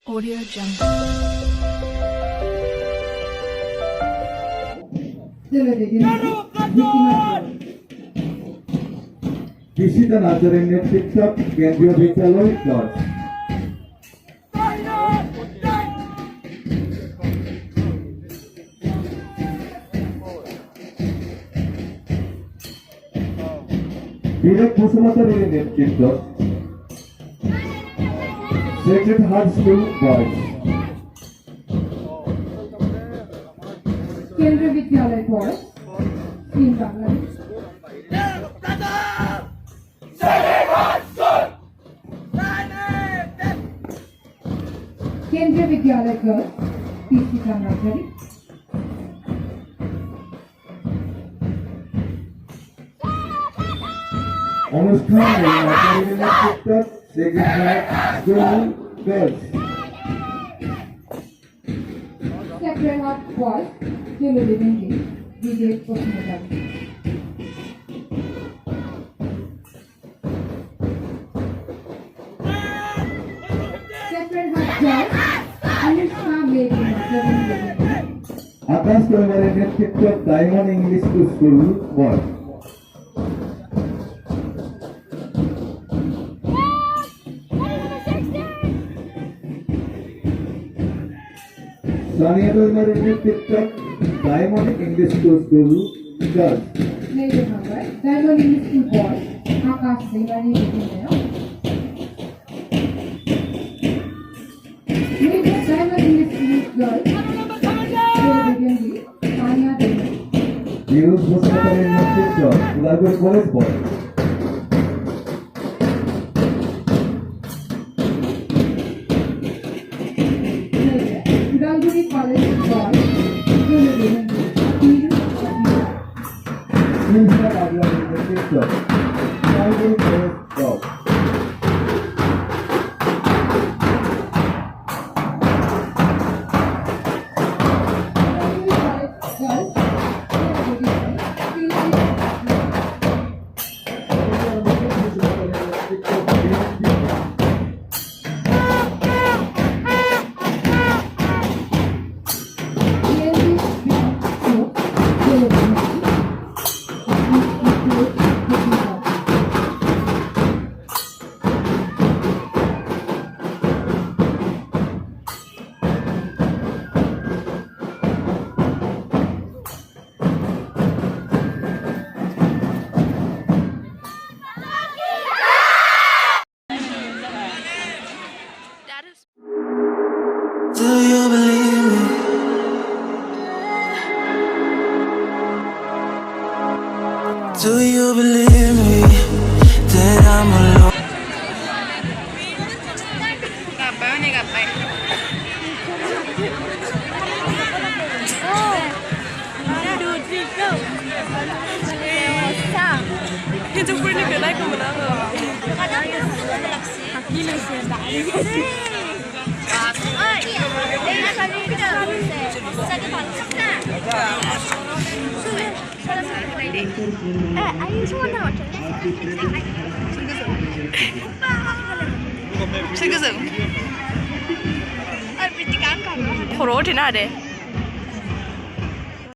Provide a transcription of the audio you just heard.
Audio Jungle. কৃষিতে নাচের নেতৃত্ব কেন্দ্রীয় বিদ্যালয় ক্লাস বিবেক বসুমতারের নেতৃত্ব সেক্রেড হার্ট স্কুল বয়েজ কেন্দ্রীয় বিদ্যালয় বয়েজ তিন বাংলাদেশ কেন্দ্রীয় বিদ্যালয় গার্লস পিসি কামরাজারি অনুষ্ঠানে নাচের নেতৃত্ব sacred heart school girls Sacred Heart Boys Palidwng বিজয় প্রশ্নকারী Sacred Heart Girls Anushka Lady আকাশ পরিবারের নেতৃত্ব diamond English school boys Sania পরিবারের নেতৃত্ব diamond English school girls Lady Number Diamond English School Boys Akash Devani Lady Diamond English School Girls Palidwng Tanya Devani Niruj বসুমতারের নেতৃত্ব Udalguri college boys udalgurini College Boys Palidwng silver আবলারের নেতৃত্ব Udalguri college boys Do you believe me? Do you believe me that I'm alone? Khổ rỗ thế nào đấy?